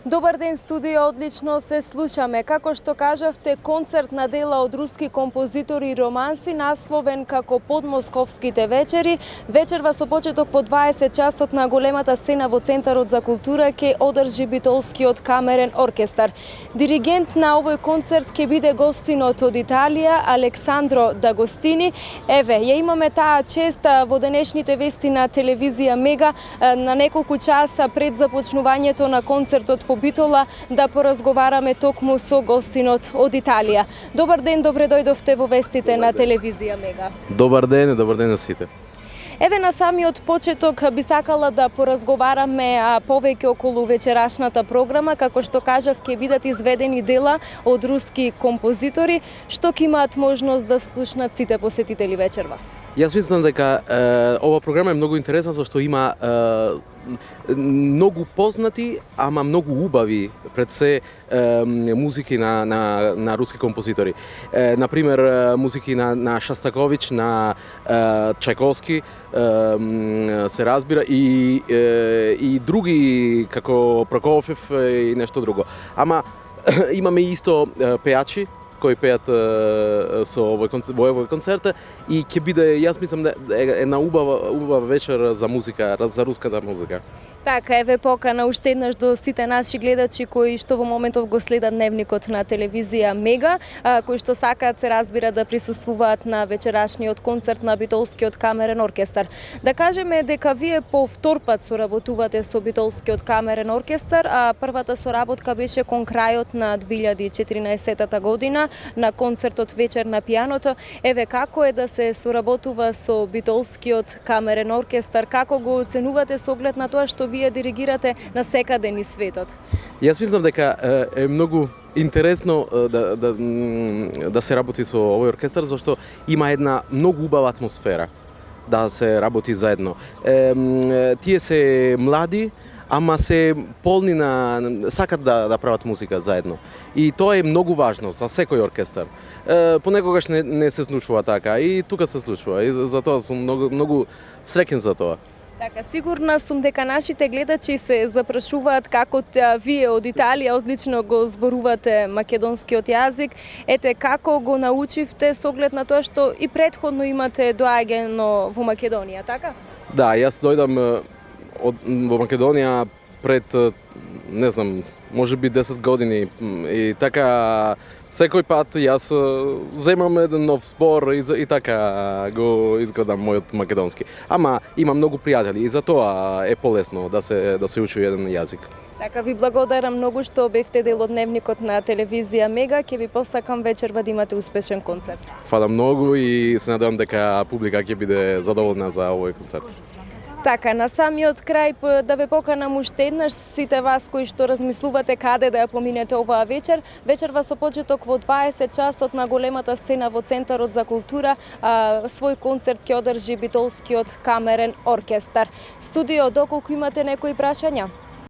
Добар ден, студио, одлично се слушаме. Како што кажавте, концерт на дела од руски композитори и романси, насловен како Подмосковските вечери. Вечерва со почеток во 20 часот на големата сцена во Центарот за култура ќе одржи Битолскиот камерен оркестар. Диригент на овој концерт ќе биде гостинот од Италија, Александро Дагостини. Еве, ја имаме таа чест во денешните вести на телевизија Мега на неколку часа пред започнувањето на концертот во Битола да поразговараме токму со гостинот од Италија. Добар ден, добре дојдовте во вестите на телевизија Мега. Добар ден на сите. Еве на самиот почеток би сакала да поразговараме повеќе околу вечерашната програма. Како што кажав, ќе бидат изведени дела од руски композитори, што ќе имаат можност да слушнат сите посетители вечерва. Јас мислам дека ова програма е многу интересна, зашто има многу познати, ама многу убави пред се музики на руски композитори. Например, музики на Шостакович, на Чајковски, се разбира, и други како Прокофјев и нешто друго. Ама имаме исто пеачи кои пеат во овој концерт и ќе биде, јас мислам, една убава вечер за музика, за руската музика. Така, еве покана уште еднаш до сите наши гледачи кои што во моментов го следат дневникот на телевизија Мега, кои што сакаат, се разбира, да присуствуваат на вечерашниот концерт на Битолскиот камерен оркестар. Да кажеме дека вие по втор пат соработувате со Битолскиот камерен оркестар, а првата соработка беше кон крајот на 2014 година на концертот Вечер на пијаното. Еве, како е да се соработува со Битолскиот камерен оркестар? Како го оценувате со оглед на тоа што вие диригирате на секаде низ светот? Јас мислам дека е многу интересно да се работи со овој оркестар, зашто има една многу убава атмосфера да се работи заедно. Тие се млади, ама се полни сакат да прават музика заедно. И тоа е многу важно за секој оркестар. Понекогаш не се случува така, и тука се случува, и затоа сум многу среќен за тоа. Така, сигурна сум дека нашите гледачи се запрашуваат како вие од Италија одлично го зборувате македонскиот јазик. Ете, како го научивте со оглед на тоа што и претходно имате доаѓано во Македонија, така? Да, јас дојдам во Македонија пред, не знам, можеби 10 години, и така секој пат јас земам еден нов збор и така го изградам мојот македонски. Ама имам многу пријатели и затоа е полесно да се учи еден јазик. Така, ви благодарам многу што бевте дел од дневникот на телевизија Мега. Ќе ви посакам вечерва да имате успешен концерт. Фала многу и се надевам дека публика ќе биде задоволна за овој концерт. Така, на самиот крај да ве поканам уште еднаш сите вас кои што размислувате каде да ја поминете оваа вечер. Вечерва со почеток во 20 часот на големата сцена во Центарот за култура свој концерт ќе одржи Битолскиот камерен оркестар. Студио, доколку имате некои прашања?